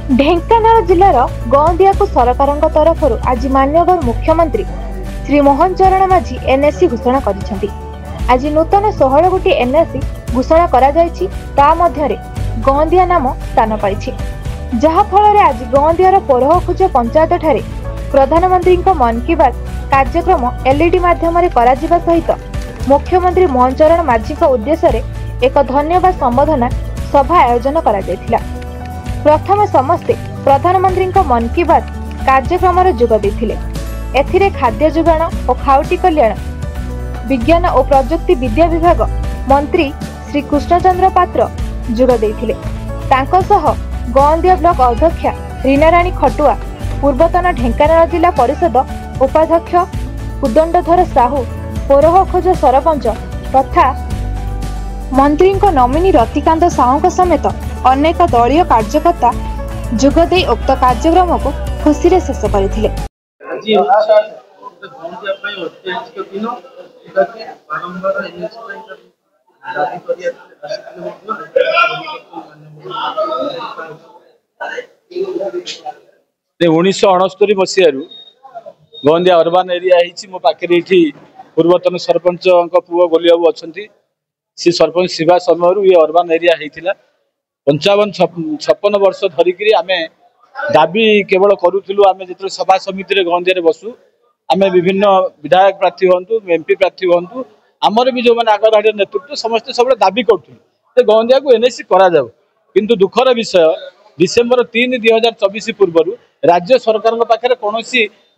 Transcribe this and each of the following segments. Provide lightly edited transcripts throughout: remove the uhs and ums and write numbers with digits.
ढेंकानाल जिलार गौंदिया को सरकार तरफ आज मान्यवर मुख्यमंत्री श्री मोहन चरण माझी एनएससी घोषणा कर आज नूतन 16 गोटी एनएससी घोषणा कर गौंदिया नाम स्थान पाई जहाँफल आज गौंदियार पोरहखुज पंचायत ठारे प्रधानमंत्री मन की बात कार्यक्रम एलईडी माध्यम सहित मुख्यमंत्री मोहन चरण माझी उद्देश्य एक धन्यवाद संबोधना सभा आयोजन कर प्रथम समस्ते प्रधानमंत्री मन की बात कार्यक्रम जोग देथिले खाद्य जोगाण और खाउटी कल्याण विज्ञान और प्रजुक्ति विद्या विभाग मंत्री श्री कृष्णचंद्र पात्र जोग देथिले। तांको सह गौंदिया ब्लॉक अध्यक्षा रीनाराणी खटुआ, पूर्वतन ढेंकानाल जिला परिषद उपाध्यक्ष उदंडधर साहू, पोरहखोज सरपंच तथा मंत्री नमिनी रतिकांत साहू समेत अनेक दलीय कार्यकर्ता जोगदे उक्त कार्यक्रम को खुशी से शेष करथिले। उन्नीस 1969 गौंदिया अर्बान एरिया मो पाखे पूर्वतन सरपंच पुओ गोलियाबू अच्छा सी सरपंच शिवा समय ये अर्बान एरिया होता 55-56 वर्ष धरिकी आम दाबी केवल करूँ आम जो सभा समिति गौंदिया बसु आम विभिन्न विधायक प्रार्थी हूँ एमपी प्रार्थी हूँ आमर भी जो मैंने आग धाड़ी नेतृत्व समस्त सब दाबी करूँ गौंदिया को एनएससी करा किंतु दुखर विषय डिसेम्बर 3, 2024 पूर्व राज्य सरकार पाखे कौन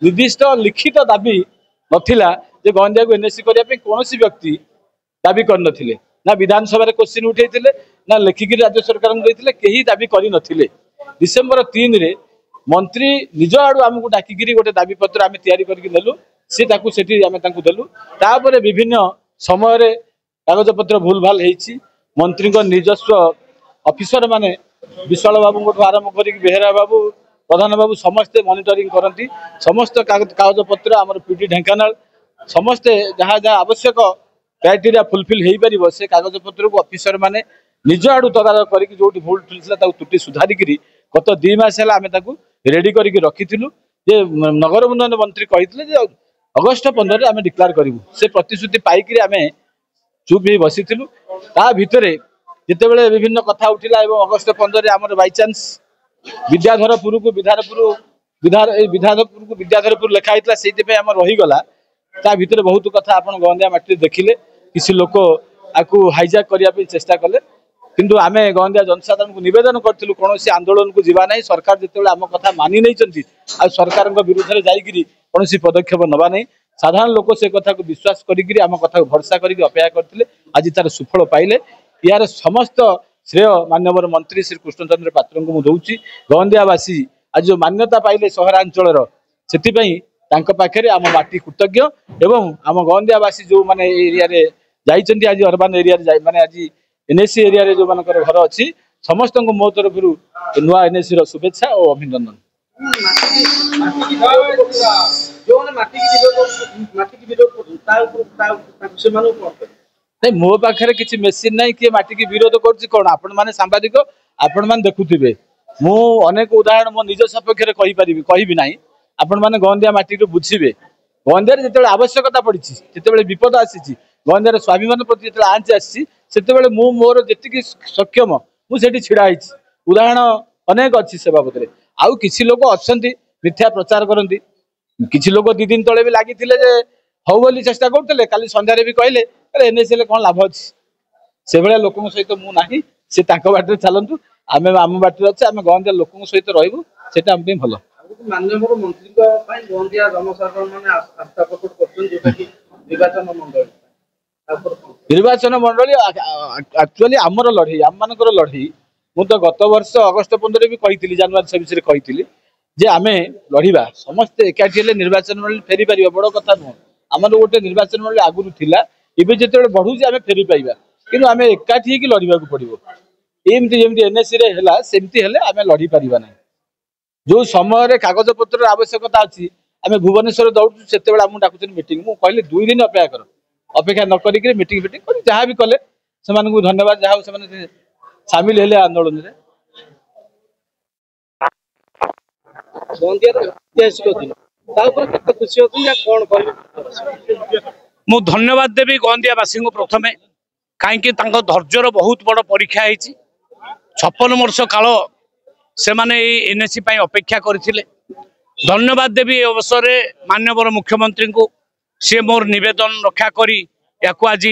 निर्दिष्ट लिखित दाबी नथिला जे गौंदिया को एनएससी करने कौन व्यक्ति दाबी करनथिले ना विधानसभा क्वेश्चन उठे ना लिखिकी राज्य सरकार देते कहीं दाबी कर नथिले। डिसेम्बर 3 रे मंत्री निज आड़ू आमको डाकिकी गोटे दाबी पत्र आम तैयारी सी देलु तापर विभिन्न समय कागज पत्र भूल भाल होती मंत्री निजस्व ऑफिसर माने विशाल बाबू आरंभ कर बेहरा बाबू प्रधान बाबू समस्ते मॉनिटरिंग करती समस्त कागज पत्र आम पीडी ढेंकानाल समस्ते जहाँ जहाँ आवश्यक क्राइटेरिया फुलफिल हो पार से कागज पत्र को ऑफिसर माने निज आड़ू तदारख करके जो भूल त्रुटि सुधारिक गत 2 मास रेडी करके रखीलु जे नगर उन्नयन मंत्री कही अगस्ट 15 आम डिक्लेयर करूँ से प्रतिश्रुति पाइक आम चुप हो बसीलु ता भितर जितेबले विभिन्न कथा उठिला अगस्ट 15 आम बाईचान्स विद्याधरपुर को विद्याधरपुर लिखाई से आम रहीगला ता भितर बहुत कथा आप गौंदिया माटी देखिले किसी लोक आपको हाइजैक करने चेष्टा कले किंतु आम गौंदिया जनसाधारण को निवेदन करूँ कौन आंदोलन को जीवा ना सरकार जिते आम कथा मानि नहीं आ सरकार विरुद्ध में जाकि कौन पदक्षेप नवा नहीं साधारण लोक से कथा को विश्वास करी आम कथा को भरसा करके अपेक्षा करते आज तार सुफल पाइले यार समस्त श्रेय माननीय मंत्री श्री कृष्णचंद्र पात्र को मुझे गौंदियावासी आज जो मान्यता पाइले सहरांचल से पाखे आम माटी कृतज्ञ एवं आम गौंदियावासी जो माने एरिया रे जाइछन्ती आज अर्बान एरिया माने आज एनएससी एरिया रे जो मानकर घर अच्छी समस्त मो तरफ नुआ एनएससी रो शुभेच्छा और अभिनंदन। नहीं मो पाखे किसी मेसीन ना किए माटी की विरोध कर सांबादिक आपण मैंने देखुवे मु अनेक उदाहरण मो निज सपक्ष कही ना आपण मैंने गौंदिया माटी को बुझे गौंदिया जिते आवश्यकता पड़ी जिते विपद आसी गौंदिया स्वाभिमान प्रति जो आंच आते मोर जी सक्षम मुझे छिड़ा उदाहरण अनेक अच्छी से बाबद आउ किसी लोग अच्छा मिथ्या प्रचार करती किसी लोग 2 दिन तले भी लगी हौ बोली चेष्टा करते काली संध्यारे भी कहले एनएसएल कौन लाभ अच्छी से भाया लोक सहित मु ना सी बाटर चलतु आम आम बाटर अच्छे आम गौंदिया लोक सहित रू से भल माननीय मंत्री गौंदिया जनसाधारण मैंने आस्था प्रकट कर निर्वाचन मंडली एक्चुअली आमर लड़ई आम मान लड़ई मु तो गत वर्ष अगस्ट 15 भी कही जानुरी 26 कही जे आम लड़वा समस्ते एकाठी निर्वाचन मंडली फेरी पार बड़ कथा नुह आमर गोटे निर्वाचन मंडली आगुरी थिला इबे जेते बढ़ुचे आम फेरी पाइबा किंतु आम एकाठी होगी लड़वा पड़ो एमती जमी एनएससी है सेमती आम लड़ी पारिबा नहीं जो समय कागज पत्र आवश्यकता अच्छी आम भुवनेश्वर दौड़ू से आमको डाकुन मीटिंग मुझे कहली 2 दिन अपेक्षा न करी मीटिंग फिटिंग जहाँ भी कले धन्यवाद जहाँ सामिल हेले आंदोलन रे। गंदियार ऐतिहासिक दिन केते खुशी होती कौन कर मु धन्यवाद देवी गंदियावासी को प्रथमे कहीं धैर्यर बहुत बड़ परीक्षा होती 56 वर्ष काल से माने एनएससी अपेक्षा करथिले। धन्यवाद देवी अवसर में माननीय मुख्यमंत्री को सी मोर निवेदन रक्षा करी या आज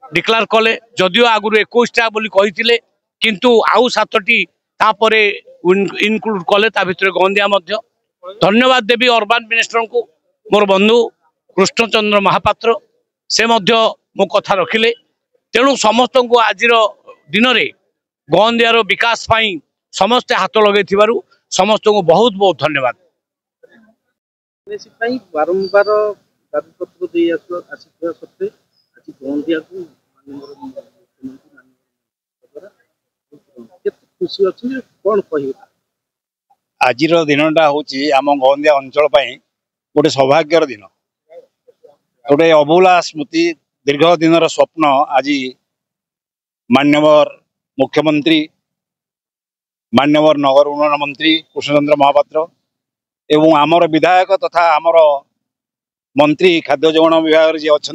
डिक्लेयर कले जदियो आगुरी 21टा बोली कही किंतु आउ 7टी तापरे इनक्लूड कले ता भितर गंदिया मध्य। धन्यवाद देवी अर्बान मिनिस्टर को मोर बंधु कृष्णचंद्र महापात्र से मध्य मो कथा रखिले। तेणु समस्त को आज दिन में गंदियार विकास पाई समस्ते हाथ लगे समस्त को बहुत बहुत धन्यवाद। बारंबार दाबीपत्र दे आसिया सत्वे आज गंदिया को खुशी अच्छी कौन कह आज दिनटा हूँ आम गंदिया अंचल गोटे सौभाग्यर दिन गोटे अभूला स्मृति दीर्घ दिन स्वप्न आज माननीय मुख्यमंत्री माननीय नगर उन्नयन मंत्री कृष्णचंद्र महापात्र एवं आमर विधायक तथा आमर मंत्री खाद्य जोगाण विभाग जी अच्छा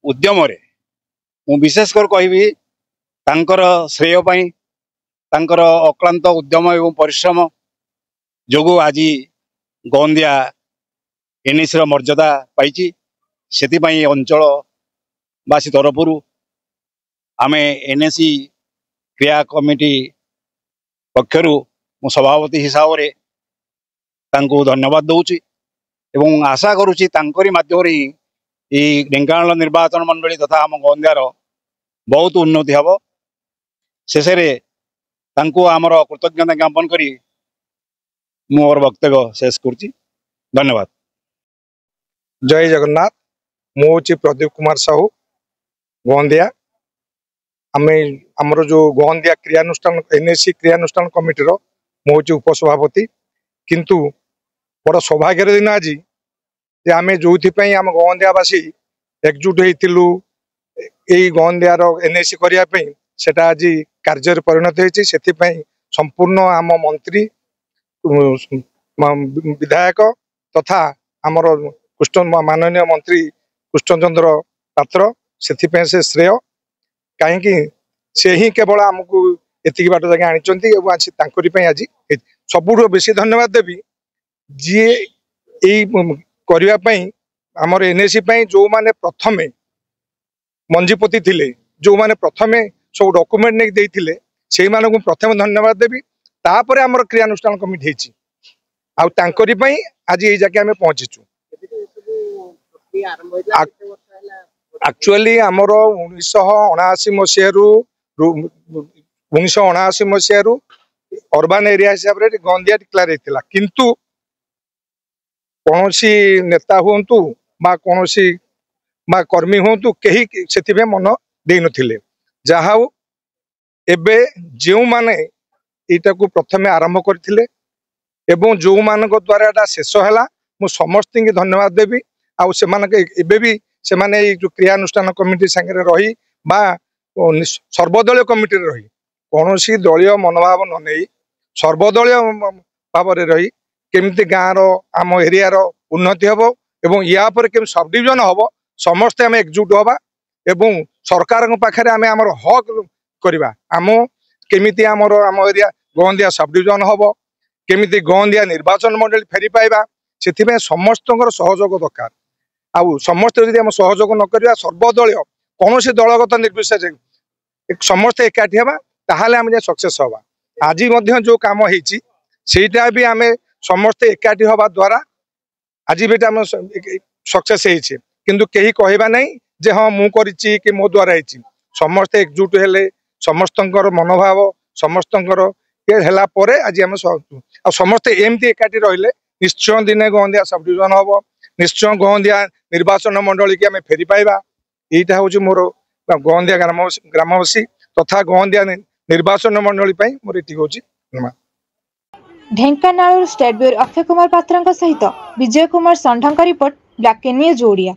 उद्यम विशेषकर कहि श्रेय पाई अक्लांत उद्यम एवं परिश्रम जो आज गंदिया एनएसी मर्यादा पाई से अंचलवासी तरफ आम एनएसी क्रिया कमिटी पक्षर सभापति हिसाब से धन्यवाद दूची एवं आशा करुच्ची माध्यम ढेंकानाल निर्वाचन मंडली तथा आम गंदियार बहुत उन्नति हम शेष आमर कृतज्ञता ज्ञापन करी मोर वक्तव्य शेष करुच्ची। धन्यवाद। जय जगन्नाथ। मु हूँ प्रदीप कुमार साहू गंदिया आम आमर जो गंदिया क्रियानुष्ठान एनएससी क्रियानुष्ठान कमिटीर मु हूँ उपसभापति किंतु बड़ सौभाग्यर दिन आज आम जो आम गंदियावासी एकजुट होइतिलु एई गंदियार एनएससी करने सेटा आज कार्य परिणत होती से संपूर्ण आम मंत्री विधायक तथा आमर कृष्ण माननीय मंत्री कृष्णचंद्र पात्र से श्रेय कहीं से ही केवल आमको एति बाट जगह आनी आज सबुठ बेसी धन्यवाद देवी जी करने आमर एनएसी जो माने प्रथमे मंजीपति थिले जो माने प्रथमे सब डॉक्यूमेंट नहीं देते से प्रथम धन्यवाद देवी तापर आमर क्रियानुष्ठान कमिटी होती आज ये जगह आम पहुंचीचु। एक्चुअली आमर 1979 मसीह अर्बान एरिया हिसाब से गंदिया डिक्लेयर होता किंतु कौन नेता हूँ कौन कर्मी हूँ कहीं से मन दे नथिले जहा एबे जो माने इटा को प्रथमे आरंभ करथिले एवं जो मान द्वारा शेष है मु समस्त की धन्यवाद देवी आउ से जो क्रियानुष्ठान कमिटी संगे रही बा सर्वदलीय कमिटी रही कौन दलीय मनोभाव न नहीं सर्वदलीय भाव रही केमती गाँव आम एरिया उन्नति हम एवं या पर केम सब डिविजन हम समस्ते आम एकजुट हवा एवं सरकार पाखे आम आमर हक करवा आम केमिति आमर आम एरिया गंदिया सब डिविजन हम केमिति गंदिया निर्वाचन मंडली फेरी पाइबा से समस्त सहयोग दरकार आउ समस्त यदि आम सहयोग न करवा सर्वदलीय कौन दलगत निर्विशेष समस्ते एकाठी हवा ताहाले आम सक्सेस हवा। आज जो काम होती सेटा भी आम समस्ते एकाठी हवा द्वारा आज भी आम सक्सेस होती किंतु कहीं कहवा नहीं जे हाँ मु करिछि कि मो द्वारा होती समस्ते एकजुट हेले समस्त मनोभाव समस्त ये है आज आम समस्ते एमती एकाठी रहिले निश्चय दिने गंदिया सब डिविजन हम निश्चय गंदिया निर्वाचन मंडली की आम फेरी पाइबा यहीटा हूँ मोर गंदिया ग्रामवासी तथा गंदिया निर्वाचन मंडली मोर ये हूँ धन्यवाद। ढेंकानाल स्टेट ब्यूरो अक्षय कुमार पात्र सहित Bijay Kumar Sandha report black news Odia.